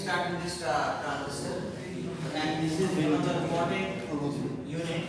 start with this transistor, and this is one of the important unit.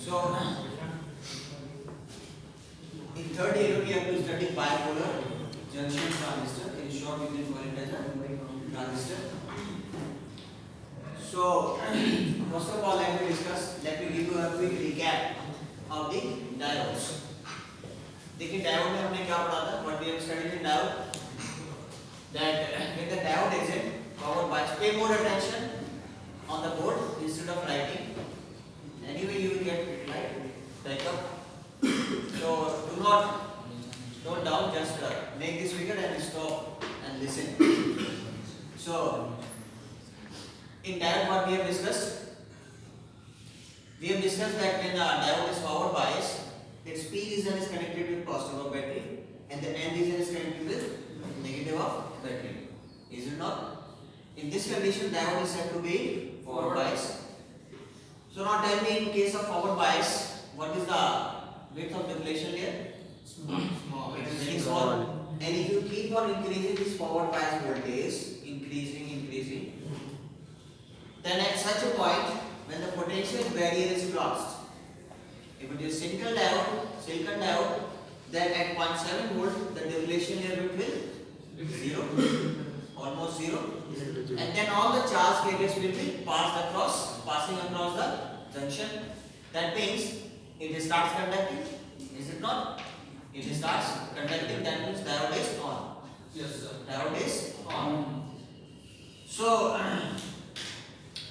So, in third year we have to study bipolar junction transistor. In short, you can call it as a transistor. So, first of all, let me give you a quick recap of the diodes. देखिए diode में हमने क्या पढ़ा था? What we have studied in diode, that when the diode is in powered by, pay more attention on the board instead of writing. Anyway, you will get like up. So do not note down. Just make this figure and stop and listen. So in diode, what we have discussed? We have discussed that when a diode is powered bias, its P region is connected with positive of battery, and the N region is connected with negative of battery. Is it not? In this condition, diode is said to be forward bias. So now tell me, in case of forward bias, what is the width of depletion layer? Small. It is very small. And if you keep on increasing this forward bias voltage, increasing, then at such a point, when the potential barrier is crossed, if it is silicon diode, then at 0.7 volt, the depletion layer will be 0, almost 0, and then all the charge carriers will be passing across the junction. That means it starts conducting. Is it not? It starts conducting. That means diode is on. Yes, sir. Diode is on. So,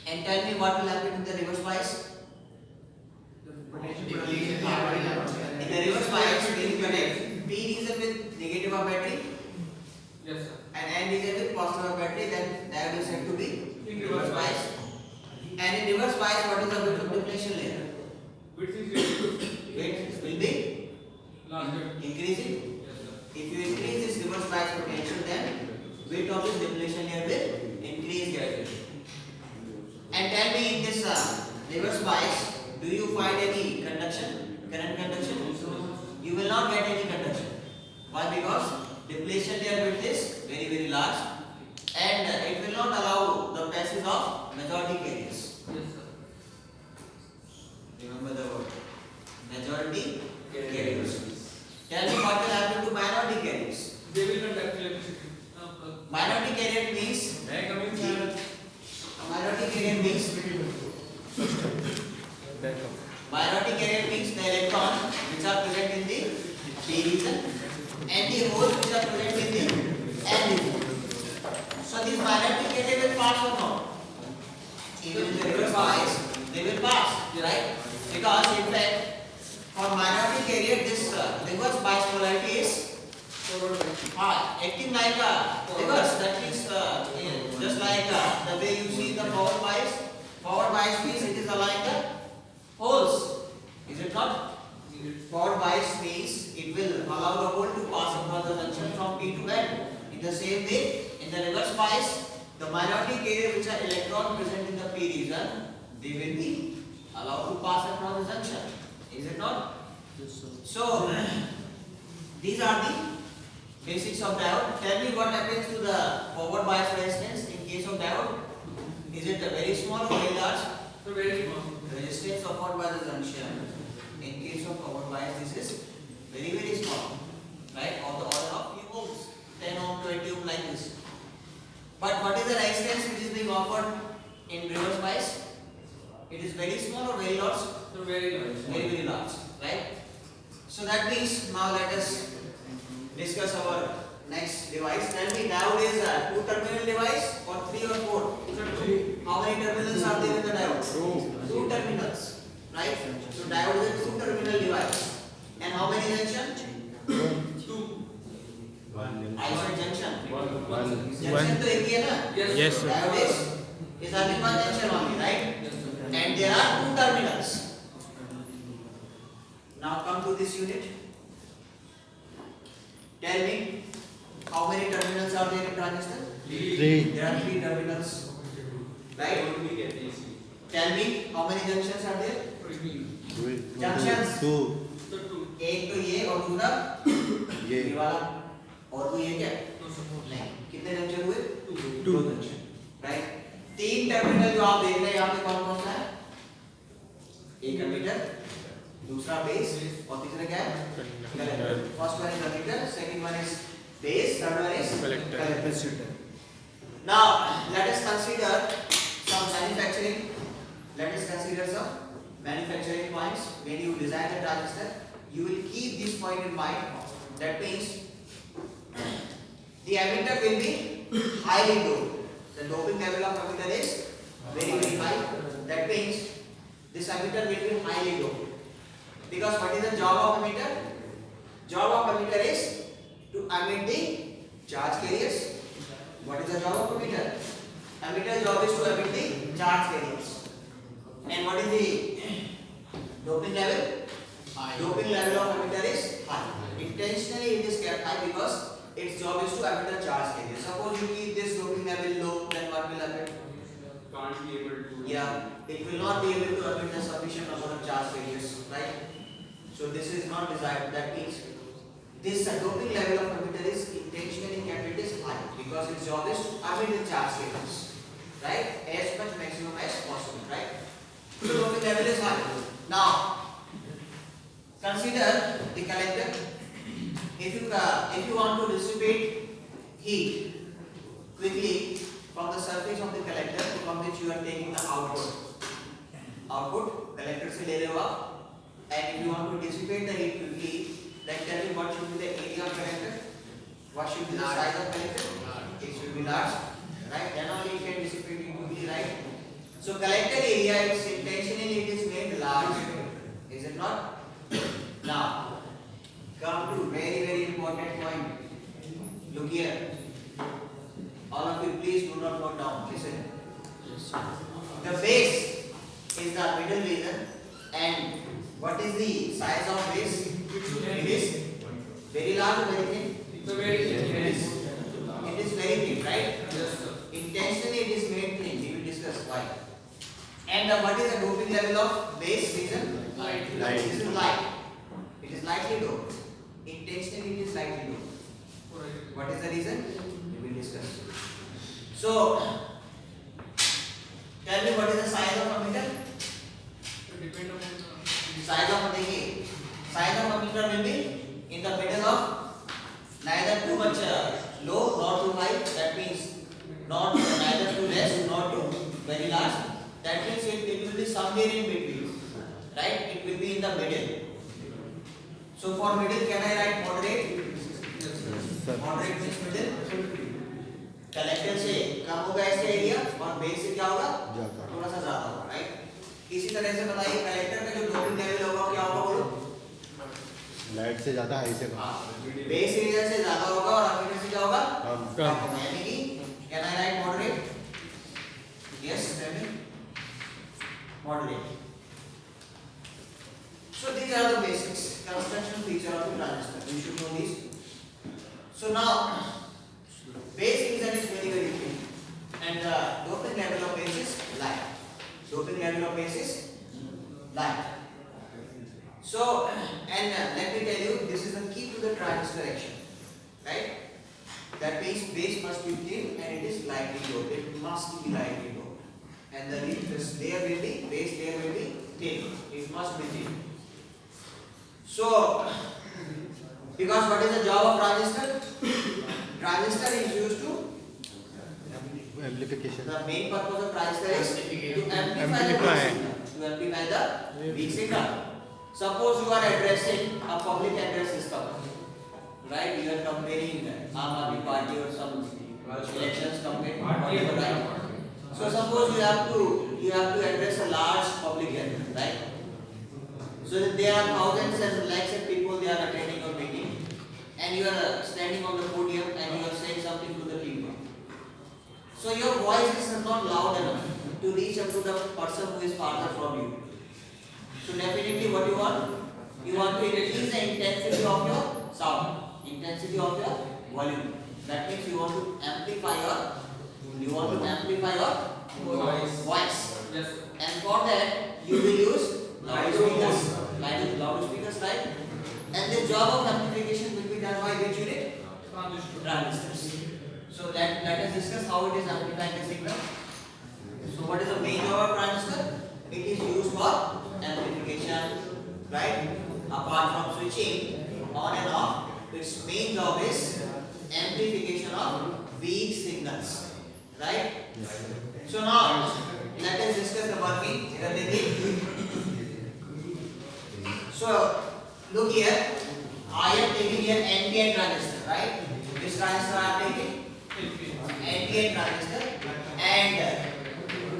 and tell me what will happen in the reverse bias? In the reverse bias, we will connect P region with negative of battery. Yes, sir. And N region with positive of battery. Then diode is said to be in reverse bias. And in reverse bias, what is the width of depletion layer? Width will be increasing. Yes, sir. If you increase this reverse bias potential, then width of this depletion layer will increase gradually. And tell me, in this reverse bias, do you find any conduction? Current conduction? You will not get any conduction. Why? Because depletion layer width is very large, and it will not allow the passage of majority carriers. Yes, sir. Remember the word majority carriers. Tell me what will happen to minority carriers. They will conduct electricity. Minority carrier means the electron which are present in the P region and the holes which are present in the N region. So these minority carrier will pass or not? Even in the reverse bias, they will pass, right? Because in fact, for minority carrier, this reverse bias polarity is acting like a reverse. That means just like the way you see the forward bias. Forward bias means it is like the holes. Is it not? Forward bias means it will allow the hole to pass across the junction from P to N. In the same way, in the reverse bias, the minority carrier which are electron present in the P region, they will be allowed to pass across the junction. Is it not? Yes, sir. So, these are the basics of diode. Tell me what happens to the forward bias resistance in case of diode. Is it a very small or very large? So very small. Resistance offered by the junction in case of forward bias, this is very small or very large? So very large. Very large, right? So that means now let us discuss our next device. Tell me, diode is a two-terminal device or three or four? How many terminals are there in the diode? Two terminals, right? So diode is a two-terminal device. And how many junctions? Two. I said junction. One. Junction तो एक ही है ना? Yes, sir. Diode is having one junction only, right? Yes, sir. And there are two terminals. Now come to this unit. Tell me, how many terminals are there in transistor? Three. There are three terminals, right? Tell me, how many junctions are there? Junctions. Two. एक तो ये और दूसरा ये ये वाला और वो ये क्या? नहीं, कितने जंक्शन हुए? Two. Junction, right? तीन टर्मिनल जो आप देख रहे हैं यहाँ पे कौन कौन सा है? एक एमीटर, दूसरा बेस और तीसरा क्या है? Collector. First one is emitter, second one is base, third one is collector. Now let us consider some manufacturing points when you design the transistor. You will keep this point in mind. That means the emitter will be highly doped. The doping level of emitter is very high. That means this emitter will be highly doped. Because what is the job of emitter? Job of emitter is to emit the charge carriers. What is the job of emitter? Emitter job is to emit the charge carriers. And what is the doping level? Doping level of emitter is high. Intentionally it is kept high because its job is to emit the charge carrier. Suppose you keep this doping level low, then what will happen? Can't be able to. Yeah, it will not be able to emit the sufficient number of charge carriers, right? So this is not desired. That means this doping level of emitter is intentionally kept it is high because its job is to emit the charge carriers, right? As much maximum as possible, right? So doping level is high. Now consider the collector. If you want to dissipate heat quickly from the surface of the collector from which you are taking the output collector से ले रहे हो आप, and if you want to dissipate the heat quickly, then tell me what should be the area of collector? What should be the size of collector? It should be large, right? Then only you can dissipate it quickly, right? So collector area is intentionally it is made large, is it not? Now come to very important point. Look here. All of you please do not note down. Listen. The base is the middle region, and what is the size of base? It is very large or very thin? So very It is very thin, right? Yes, sir. Intentionally it is made thin. We will discuss why. And what is the doping level of base region? Light. This is light. It is lightly doped. Intentionally it is lightly doped. What is the reason? We will discuss. So tell me what is the size of emitter? Depend upon the Size of emitter will be in the middle of neither too much low nor too high. That means neither too less nor too very large. That means it will be somewhere in between, right? It will be in the middle. So for middle, can I write moderate? Moderate means middle. Collector से कम होगा इसका area और base से क्या होगा? थोड़ा सा ज्यादा होगा, राइट? इसी तरह से बताइए कलेक्टर का जो डोपिंग लेवल होगा क्या होगा बोलो? लाइट से ज्यादा हाई से कम. बेस एरिया से ज्यादा होगा और एमिटर से क्या होगा? कम. होगा. यानी कि can I write moderate? Yes, tell me. Moderate. So these are the basics construction feature of the transistor. You should know these. So now base region is very thin, and the doping level of base is light. Doping level of base is light. So let me tell you, this is the key to the transistor action, right? That means base must be thin and it is lightly doped. It must be lightly doped, and the base layer will be thin. It must be thin. So because what is the job of transistor? Transistor is used to Amplification. the main purpose of transistor is to amplify the Amplify. signal. to amplify the weak signal. Suppose you are addressing a public address system, right? You are comparing Aam Aadmi Party or some elections campaign, whatever, right? So suppose you have to address a large public area, right? So that there are thousands and lakhs of people they are attending your meeting, and you are standing on the podium and you are saying something to the people. So your voice is not loud enough to reach up to the person who is farther from you. So definitely what you want? You want to increase the intensity of your sound, intensity of your volume. That means you want to amplify your voice. Yes. And for that you will use loudspeakers, loudspeakers, right? And the job of amplification will be done by which unit? Transistors. So let us discuss how it is amplifying the signal. So what is the main job of transistor? It is used for amplification, right? Apart from switching on and off, its main job is amplification of weak signals, right? So now let us discuss the working. So look here, I am taking here NPN transistor, right? Which transistor I am taking? NPN transistor. And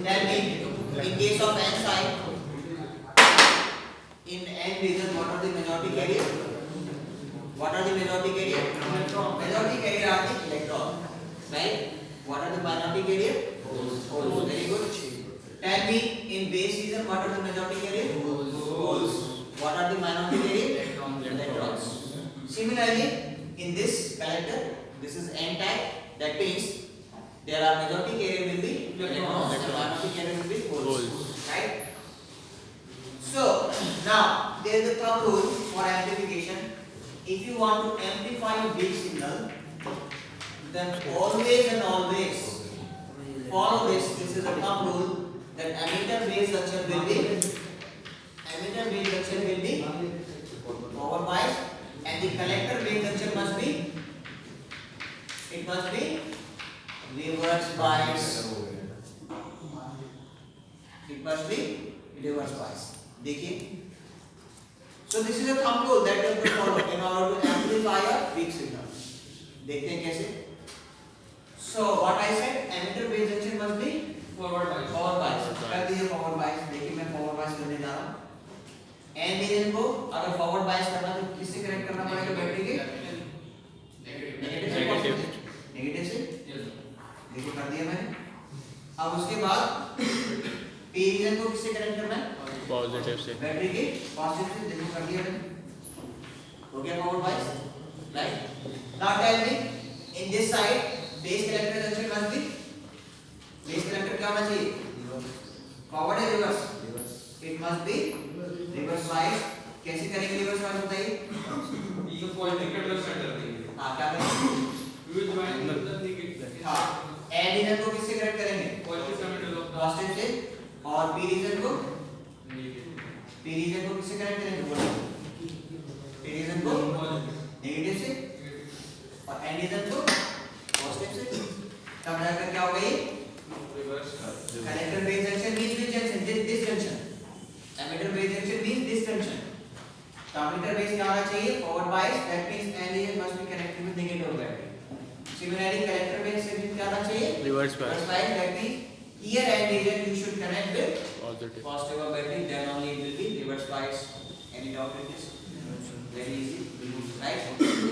tell me, in case of N side, in N region, what are the majority carrier? What are the majority carrier? Electron. Majority carrier are the electron, right? What are the minority carrier? Holes. Very good. Tell me, in base region, what are the majority carrier? Holes. What are the minority carrier? Electrons. Similarly, in this collector, this is N type. That means there are majority carrier will be electrons and minority carrier will be holes. Right? So now there is a thumb rule for amplification. If you want to amplify a big signal, then always and always follow this. This is a thumb rule that emitter base junction will be forward bias, and the collector base junction must be reverse bias. It must be reverse bias. देखिए. So this is a thumb rule that you have to follow in order to amplify a weak signal. देखते हैं कैसे. So what I said, emitter base junction must be Forward bias. forward bias. कर दीजिए forward bias. देखिए मैं forward bias करने जा रहा हूँ. N रीजन को अगर forward bias करना तो किससे कनेक्ट करना पड़ेगा बैटरी के? नेगेटिव से. देखिए कर दिया मैंने. अब उसके बाद P रीजन को किससे कनेक्ट करना है? पॉजिटिव से. बैटरी के पॉजिटिव से. देखो कर दिया मैंने. हो गया forward bias, right? Now tell me, in this side base collector junction must be, base collector क्या होना चाहिए? Forward या reverse? It must be reverse bias. कैसे करेंगे reverse bias बताइए? ये पॉजिटिव के प्लस सेंटर देंगे. हाँ क्या करेंगे? You will join the negative. हाँ. N रीजन को किससे कनेक्ट करेंगे? Positive terminal of the positive से. और P रीजन को negative. P रीजन को किससे कनेक्ट करेंगे? बोलिए. P रीजन को नेगेटिव से और N रीजन को पॉजिटिव से. तब जाकर क्या होगा ये? Reverse. Collector base junction means which junction? This junction. Emitter base junction means this junction. तो emitter base क्या होना चाहिए? Forward bias. That means N region must be connected with negative battery. Similarly, collector base junction क्या होना चाहिए? Reverse bias. Reverse bias. That means here N region you should connect with positive. positive of battery. Then only it will be reverse bias. Any doubt in this? Very easy, right?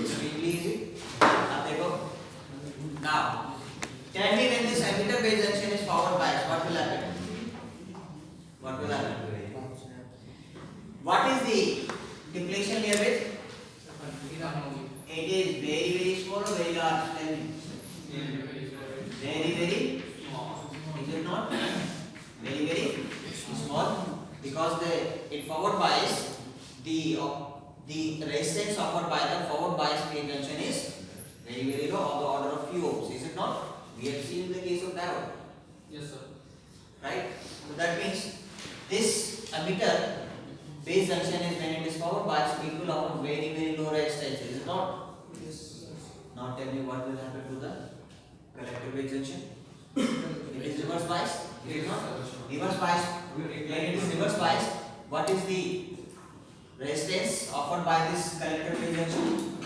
Extremely easy. अब देखो. Now, tell me when this emitter base junction is forward bias, what will happen? What will happen? What is the depletion near it? It is very small or very large? Tell me. Very is it not? Very small, because in forward bias the resistance offered by the forward bias base junction is very low, of the order of few ohms. Is it not? We have seen in the case of diode. Yes, sir. Right? So that means this emitter base junction is, when it is forward bias, it will offer very low resistance. Is it not? Yes. Now tell me what will happen to the collector base junction. It is reverse bias. It is not. Reverse bias when it is reverse biased, what is the resistance offered by this collector phase junction?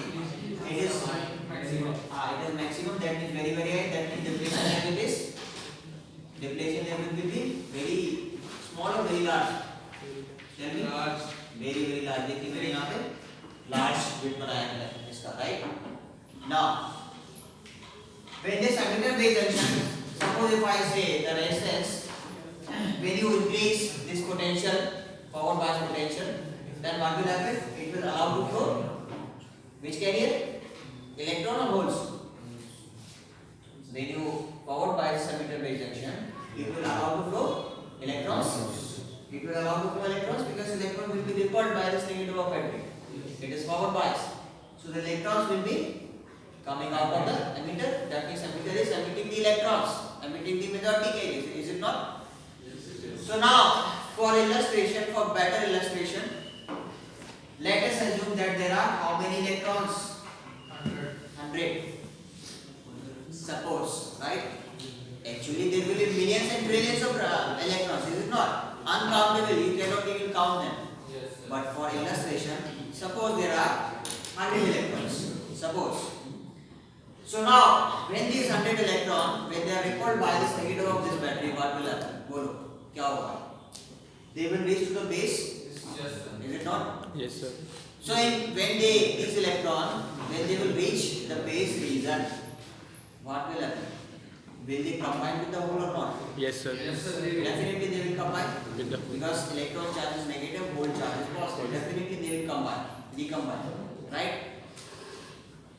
It is maximum. it is maximum. That means very high. That means depletion level is will be very small or very large. Tell me. Large. very large. देखिए मेरे यहाँ पे large bit बनाया गया है इसका, right? Now, when this emitter base junction, suppose if I say the resistance, when you increase this potential, forward bias potential, then what will happen? It will allow to flow which carrier? Electron or holes? When you forward bias emitter base junction, it will allow to flow electrons. It will allow to flow electrons because electron will be repelled by this negative of battery. It is forward bias. So the electrons will be coming out of the emitter. That means emitter is emitting the electrons, emitting the majority carriers. Is it not? So now, for illustration, for better illustration, let us assume that there are how many electrons? 100. Suppose, right? Actually, there will be millions and trillions of electrons. Is it not? Uncountable. You cannot even count them. Yes, sir. But for illustration, suppose there are 100 electrons. Suppose. So now, when these 100 electrons, when they are repelled by this negative of this battery, what will happen? Bolo, क्या होगा? They will reach to the base. Yes, sir. Is it not? Yes, sir. So these electrons, when they will reach the base region, what will happen? Will they combine with the hole or not? Yes, sir. Yes, sir. Definitely they will combine. With the hole. Because electron charge is negative, hole charge is positive. Definitely they will combine, decombine, right?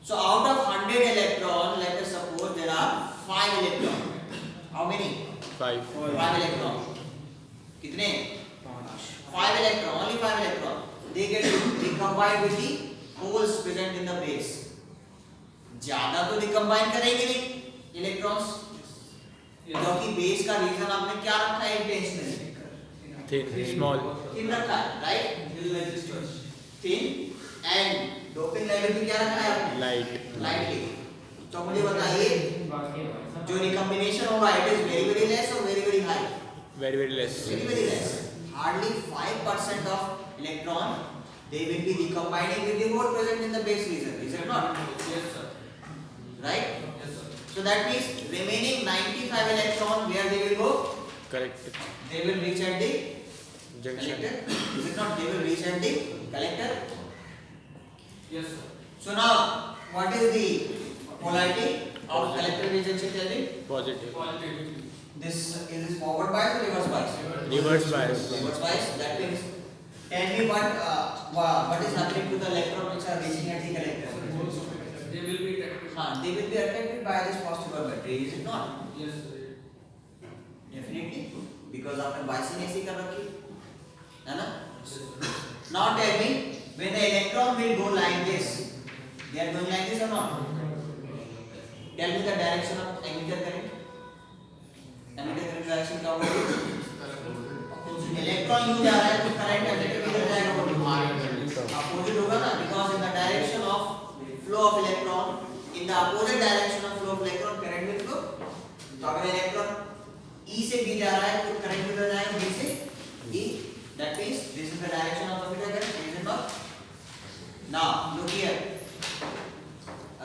So out of 100 electron, let us suppose there are 5 electron. How many? 5. 5 electron. कितने? 5 electron, only 5 electron. They get recombined with the holes present in the base. ज़्यादा तो recombine करेंगे नहीं electrons. क्योंकि base का reason आपने क्या रखा है इंटेंशनली? Thin, small. थिन रखा है, right? Thin and doping level भी क्या रखा है आपने? Light. लाइटली. तो मुझे बताइए जो रिकॉम्बिनेशन होगा इट इज वेरी लेस और very high? Very less. Very less. Hardly 5% of electron they will be recombining with the hole present in the base region. Is it not? Yes, sir. Right? Yes, sir. So that means remaining 95 electron where they will go? Correct. They will reach at the Junction. collector. Is it not? They will reach at the collector. Yes, sir. So now, what is the polarity of collector junction? Tell me. Positive. Positive. This is this forward bias or reverse bias? Reverse bias. Reverse bias. That means, tell me what is happening to the electron which are reaching at the collector? They will be attracted. They will be attracted by this positive battery. Is it not? Yes, sir. Definitely, because आपने biasing ऐसी कर रखी है ना? Yes, sir. Now tell me, when the electron will go like this, they are going like this or not? Tell me the direction of emitter current. Emitter current direction क्या होगा? Electron यूं जा रहा है तो करंट emitter किधर जाएगा? Opposite होगा ना? Because in the direction of flow of electron, in the opposite direction of flow of electron, current will flow. तो अगर इलेक्ट्रॉन E से B जा रहा है तो करंट किधर जाएगा? B से E. That means this is the direction of emitter current. Is it not? Now look here.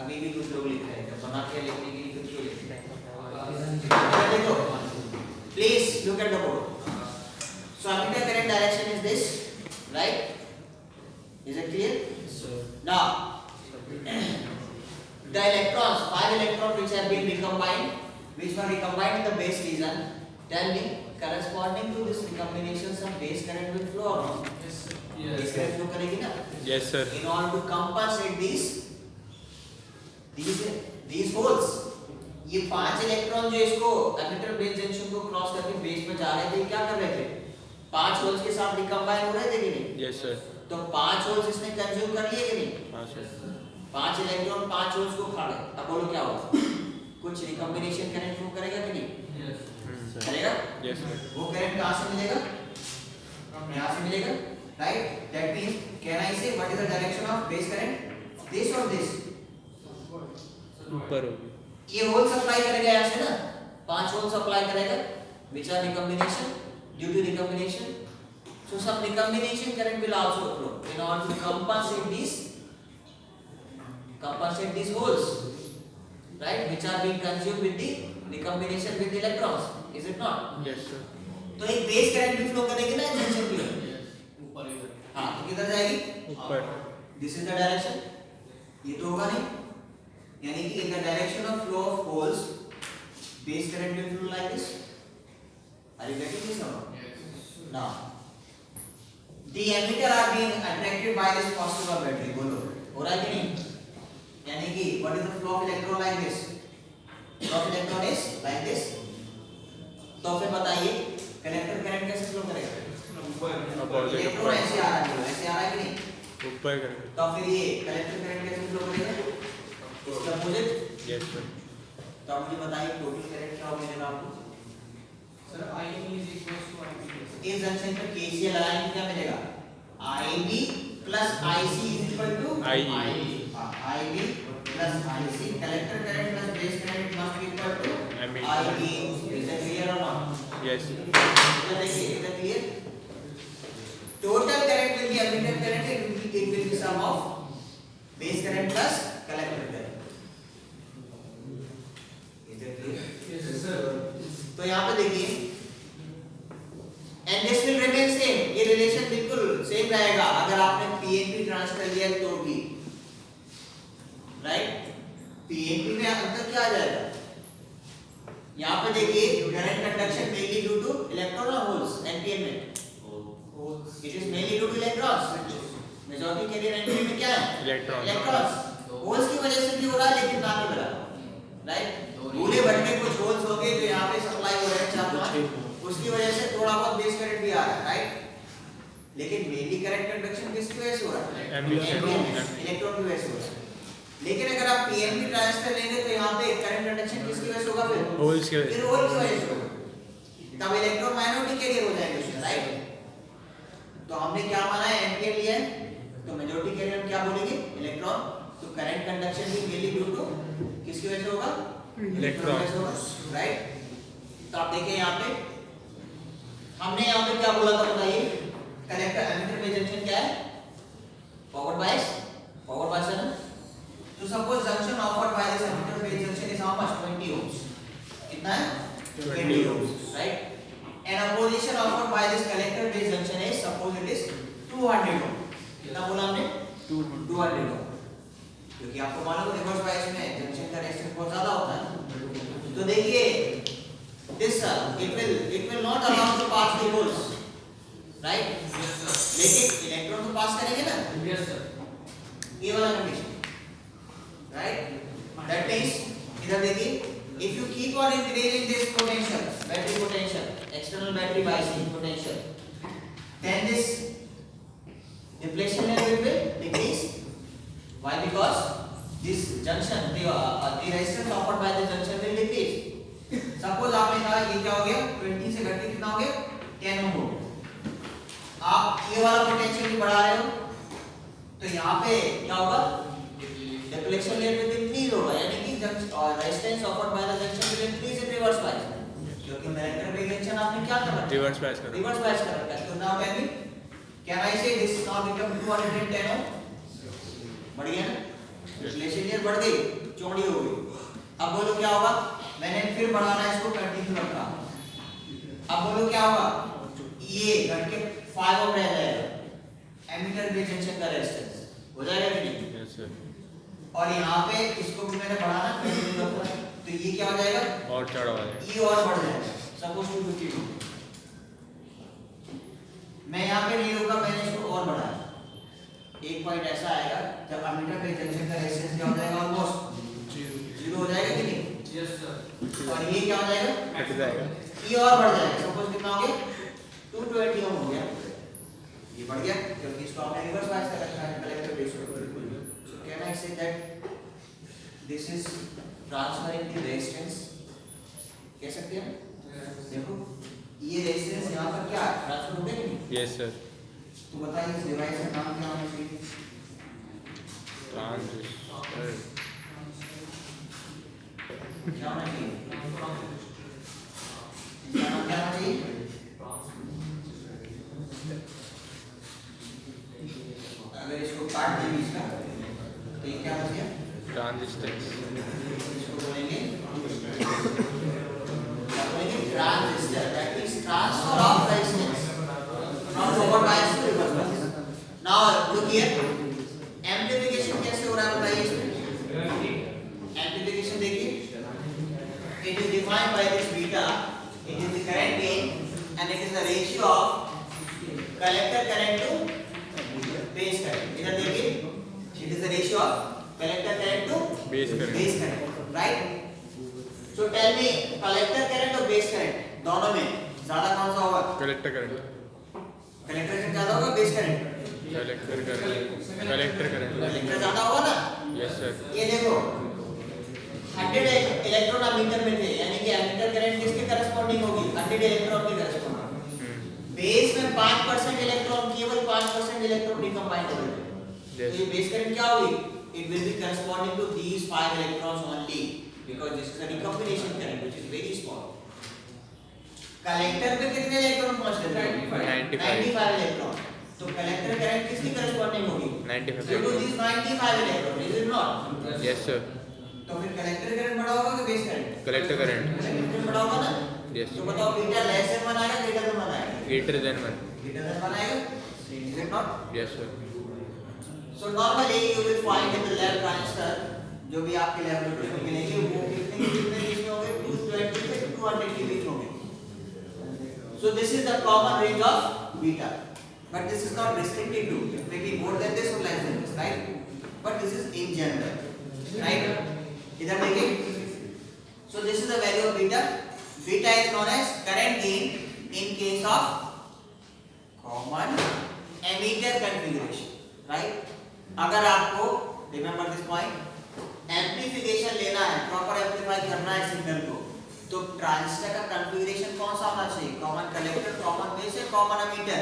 अभी भी कुछ लोग लिख रहे हैं, बना के लिखने के लिए कुछ क्यों लिख रहे हैं? देखो, please look at the board. So emitter current direction is this, right? Is it clear? Yes, sir. Now, the electrons, 5 electrons which have been recombined, which were recombined in the base region, tell me, corresponding to this recombination, some base current will flow or not? Yes, sir. Base Yes. current flow करेगी ना? Yes, sir. In order to compensate these holes, ये 5 electron जो इसको emitter base junction को cross करके base में जा रहे थे, क्या कर रहे थे? 5 होल्स के साथ रिकम्बाइन हो रहे थे कि नहीं? Yes, sir. तो 5 होल्स इसने कंज्यूम कर लिए कि नहीं? हाँ, sir. 5 इलेक्ट्रॉन 5 होल्स को खा गए. अब बोलो क्या होगा? कुछ रिकम्बिनेशन करंट फ्लो करेगा कि नहीं? Yes. करेगा? Yes, sir. वो करंट कहाँ से मिलेगा? यहाँ से मिलेगा, right? That means, can I say what is the direction of base current? This or this? ऊपर होगी. ये होल सप्लाई करेगा यहाँ से ना, 5 होल सप्लाई करेगा, which are recombination, due to recombination. So some recombination current will also flow in order to compensate these holes, right, which are being consumed with the recombination with the electrons. Is it not? Yes, sir. तो एक base current भी flow करेगी ना junction की ऊपर इधर हाँ तो किधर जाएगी ऊपर दिस इज द डायरेक्शन ये तो होगा नहीं यानी कि in the direction of flow of holes base current will flow like this. Are you getting this or not? Now the emitter are being attracted by this positive battery. बोलो हो रहा है कि नहीं यानी कि what is the flow of electron like this? Flow of electron is like this. तो फिर बताइए कलेक्टर करंट कैसे फ्लो करेगा इलेक्ट्रॉन ऐसे आ रहा है कि नहीं ऊपर करके तो फिर ये कलेक्टर करंट कैसे फ्लो करेगा इसका अपोजिट यस सर तो आप मुझे बताइए टोटल करंट क्या हो मिलेगा आपको sir IB is equals to IB इस जंक्शन पर केसीएल लगाएंगे क्या मिलेगा IB plus IC is equal to IB plus IC collector current plus base current must be equal to IB is that clear और नॉट यस इधर देखिए इधर clear total current will be emitter current it will be sum of base current plus collector current is that clear yes sir तो यहाँ पे देखिए and this will remain same ये relation बिल्कुल सेम रहेगा अगर आपने PNP ट्रांसफर लिया तो भी राइट PNP में अंतर क्या आ जाएगा यहाँ पे देखिए current conduction mainly due two electron और होल्स NPN में it is mainly due to electrons majority carrier NPN में क्या है electrons होल्स की वजह से भी हो रहा है लेकिन ना के बराबर राइट भूले भटके कुछ होल्स हो गए जो यहाँ पे सप्लाई हो रहे हैं चार पांच उसकी वजह से थोड़ा बहुत बेस करंट भी आ रहा है राइट लेकिन मेनली करंट कंडक्शन किसकी वजह से हो रहा है इलेक्ट्रॉन की वजह से हो रहा है लेकिन अगर आप PNP ट्रांसफर लेंगे तो यहाँ पे करंट कंडक्शन किसकी वजह से होगा फिर होल्स के फिर होल की वजह से होगा तब इलेक्ट्रॉन माइनॉरिटी कैरियर हो जाएगा उसमें राइट तो हमने क्या माना है एम्पियर लिया है तो मेजॉरिटी कैरियर क्या बोलेंगे इलेक्ट्रॉन तो करंट कंडक्शन भी मेनली ड्यू टू किसकी वजह से होगा इलेक्ट्रॉन राइट तो आप देखिए यहाँ पे हमने यहाँ पे क्या बोला था बताइए कलेक्टर एमिटर में जंक्शन क्या है फॉरवर्ड बायस है ना तो suppose junction offered by this emitter पे junction is how much 20 ohms कितना है 20 ohms right and opposition offered by this collector based junction is suppose it is 200 ohm कितना बोला हमने 200 ohm क्योंकि आपको मालूम है रिवर्स बायस में जंक्शन का रेजिस्टेंस बहुत ज्यादा होता है तो देखिए this it will not allow to pass the holes right yes sir लेकिन इलेक्ट्रॉन तो पास करेंगे ना yes sir ये वाला कंडीशन राइट दैट मींस इधर देखिए if you keep on increasing this potential battery potential external battery biasing potential then this depletion level will decrease why because this junction the resistance offered by the junction will decrease suppose आपने कहा ये क्या हो गया 20 से घट के कितना हो गया 10 ohm हो गया आप ये वाला पोटेंशियल भी बढ़ा रहे हो तो यहाँ पे क्या होगा डिप्लेशन लेवल विल इंक्रीज होगा यानी कि resistance offered by the junction will increase in reverse bias क्योंकि कलेक्टर पे जंक्शन आपने क्या कर रखा है रिवर्स बायस कर रिवर्स बायस कर रखा है तो नाउ कैन आई से दिस नाउ बिकम 210 ohm बढ़ गया ना डिप्लेशन लेवल बढ़ गई चौड़ी हो गई अब बोलो क्या होगा मैंने फिर बढ़ाना इसको कंटिन्यू रखा अब बोलो क्या होगा ये घट के 5 ohm रह जाएगा एमिटर पे जंक्शन का रेजिस्टेंस हो जाएगा कि नहीं यस सर और यहाँ पे इसको भी मैंने बढ़ाना कंटिन्यू रखा तो ये क्या हो जाएगा और चढ़ा हुआ है ये और बढ़ जाएगा सपोज 252 मैं यहाँ पे नहीं रुका मैंने इसको और बढ़ाया एक पॉइंट ऐसा आएगा जब एमिटर पे जंक्शन का रेजिस्टेंस क्या हो जाएगा ऑलमोस्ट 0 हो जाएगा कि नहीं yes sir और ये क्या हो जाएगा हट जाएगा ये और बढ़ जाएगा सपोज कितना हो गया 220 ohm हो गया ये बढ़ गया क्योंकि इसको आपने रिवर्स बायस कर रखा है कलेक्टर बेस पर so can I say that this is transferring the resistance कह सकते हैं देखो ये रेजिस्टेंस यहाँ पर क्या है ट्रांसफर हो गया कि नहीं यस सर तो बताइए इस डिवाइस का नाम क्या होना चाहिए ट्रांजिस्टर क्या होना चाहिए इसका नाम क्या होना चाहिए अगर इसको काट दें इसका तो ये क्या हो गया? ट्रांजिस्टर। इसको बोलेंगे transistor, that means transfer of resistance from forward bias to reverse bias. Now look here, amplification कैसे हो रहा है बताइए इसमें। एम्प्लीफिकेशन देखिए, it is defined by this beta, it is the current gain and it is the ratio of collector current to base current. इधर देखिए, it is the ratio of collector current to Base current. right? So tell me, collector current और base current दोनों में ज़्यादा कौन सा होगा? Collector current. collector current ज़्यादा होगा base current? Collector current. Collector current. collector ज़्यादा होगा ना? Yes sir. ये देखो 100 इलेक्ट्रॉन एमीटर में थे, यानी कि एमीटर करंट किसके करस्पॉन्डिंग होगी? 100 इलेक्ट्रॉन के करस्पॉन्डिंग। बेस में 5% इलेक्ट्रॉन, केवल 5% इलेक्ट्रॉन रिकम्बाइंड होंगे। तो ये बेस करंट क्या होगी? It will be corresponding to these 5 electrons only, because this is a recombination current which is very small. Collector पे कितने इलेक्ट्रॉन पहुंचते हैं? 95 इलेक्ट्रॉन। तो कलेक्टर करंट किसकी करस्पॉन्डिंग होगी? 95 to these 95 electron, is it not? Yes sir. तो फिर collector current बड़ा होगा कि base current? Collector current. Collector current बड़ा होगा ना? यस। तो बताओ बीटा लेस देन 1 आएगा ग्रेटर देन 1 आएगा? Greater than 1। ग्रेटर देन 1 आएगा? Is it not? Yes sir. So normally you will find in the lab transistor जो भी आपके लैबोरेटरी में मिलेंगे वो कितने बीच में होंगे? 220 से 200 के बीच होंगे। So this is the common range of beta, but this is not restricted to. It may be more than this or less than this, right? But this is in general, right? इधर देखिए, so this is the value of beta. Beta is known as current gain in case of common emitter configuration, right? अगर आपको remember this point, amplification लेना है, proper amplify करना है signal को, तो ट्रांजिस्टर का कॉन्फ़िगरेशन कौन सा होना चाहिए? कॉमन कलेक्टर, कॉमन बेस या common emitter?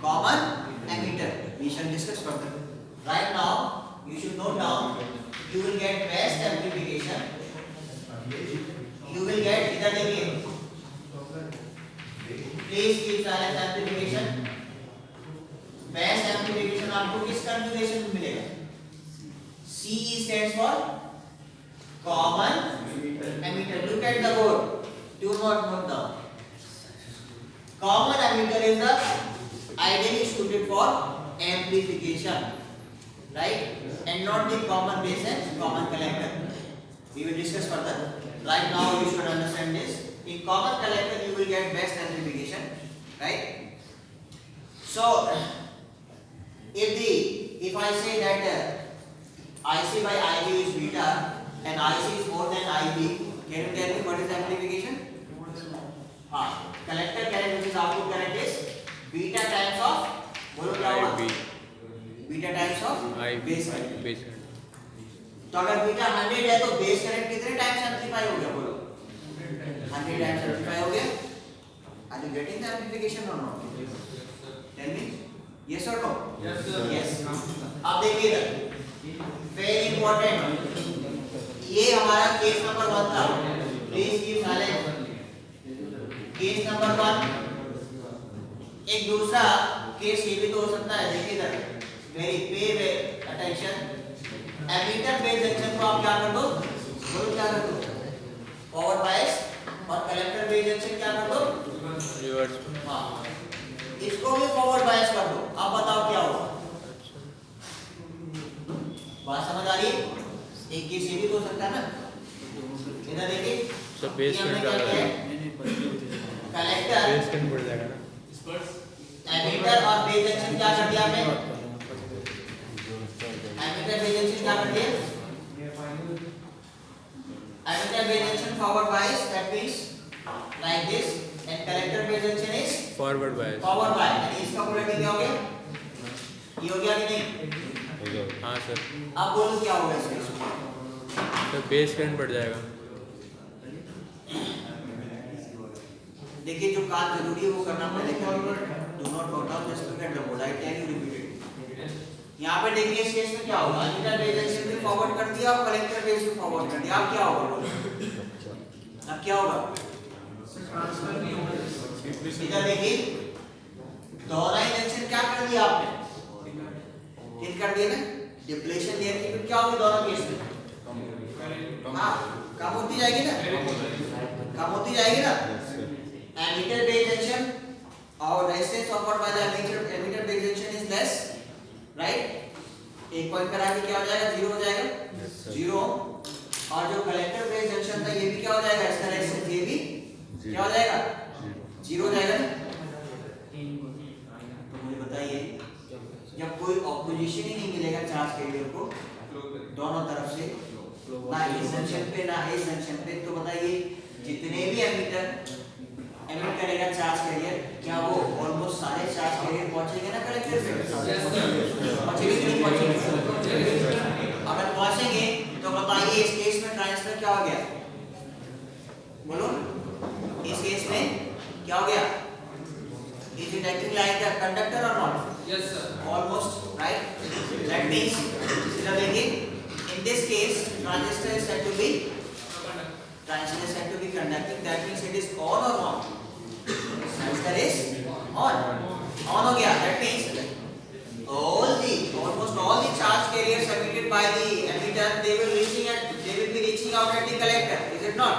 Common emitter. We shall discuss further. Right now, you should note down. You will get best amplification. You will get, इधर देखिए, please keep silent amplification. Best amplification आपको किस configuration में मिलेगा? CE stands for common emitter. Look at the board. Do not note down. Common emitter is the ideally suited for amplification, right? And not the common base and common collector. We will discuss further. Right now you should understand this. In common collector you will get best amplification, right? So if I say that IC by IB is beta and IC is more than IB, can you tell me what is amplification? Collector current which is output current is beta times of, बोलो क्या होगा? Beta times of base current. Base current. तो अगर beta 100 है तो base current कितने times amplify हो गया? बोलो 100 टाइम्स एम्प्लीफाई हो गया। Are you getting the amplification or not? Tell me, yes or no? Yes sir. Yes. अब देखिए इधर, very important. ये हमारा केस नंबर 1 था। Please keep silent. Case number 1। एक दूसरा केस ये भी तो हो सकता है, देखिए इधर, very pay attention. Emitter base junction को आप क्या कर दो? बोलो क्या कर दो? Forward bias. और कलेक्टर बेस जंक्शन क्या कर दो? रिवर्स। हाँ, इसको भी फॉरवर्ड बायस कर दो। अब बताओ क्या होगा? बात समझ आ रही है? एक केस ये भी तो हो सकता है ना। इधर देखिए, सब बेस करंट आ रहा है। कलेक्टर बेस करंट बढ़ जाएगा ना। एमीटर और बेस जंक्शन क्या कर दिया आपने? एमीटर बेस जंक्शन क्या कर दिया? Emitter base junction forward bias, that means like this, and collector base junction is forward bias. forward bias. यानी इसका पोलैरिटी क्या हो गया? ये हो गया कि नहीं? हाँ सर। अब बोलो क्या होगा इस केस में? तो बेस करंट बढ़ जाएगा। देखिए जो काम जरूरी है वो करना पड़ेगा। Do not note down, just look at the board. I tell you repeatedly. यहाँ पे देखिए इस केस में क्या होगा? एमीटर बेस जंक्शन भी फॉरवर्ड कर दिया और कलेक्टर बेस भी फॉरवर्ड कर दिया। अब क्या होगा? अब क्या होगा? इधर देखिए, दोहरा जंक्शन क्या कर दिया आपने, हिट कर दिया ना, डिप्लेशन लेयर की क्या होगी दोनों केस में, हाँ कम होती जाएगी ना, कम होती जाएगी ना। एमिटर बेस जंक्शन और resistance offered by the emitter base junction is less, right. एक पॉइंट पर आके क्या हो जाएगा, जीरो हो जाएगा, जीरो। और जो कलेक्टर बेस जंक्शन था ये भी क्या हो जाएगा, इसका रेजिस्टेंस ये भी क्या हो जाएगा, जीरो हो जाएगा ना। तो मुझे बताइए जब कोई ऑपोजिशन ही नहीं मिलेगा चार्ज कैरियर को दोनों तरफ से, ना इस जंक्शन पे ना इस जंक्शन पे, तो बताइए जितने भी एमिटर एमिट करेगा चार्ज कैरियर, क्या वो ऑलमोस्ट सारे चार्ज कैरियर पहुंचेंगे ना कलेक्टर पे, पहुंचेंगे कि नहीं पहुंचेंगे? अगर पहुंचेंगे तो बताइए इस केस में ट्रांजिस्टर क्या हो गया, बोलो इस केस में क्या हो गया, is it acting like a conductor और not? Yes, sir. Almost right. That means इधर देखिए, in this case transistor is said to be conducting. That means it is on or not? Transistor is on. On हो गया. That means almost all the charge carriers emitted by the emitter, they will be reaching out at the collector. Is it not?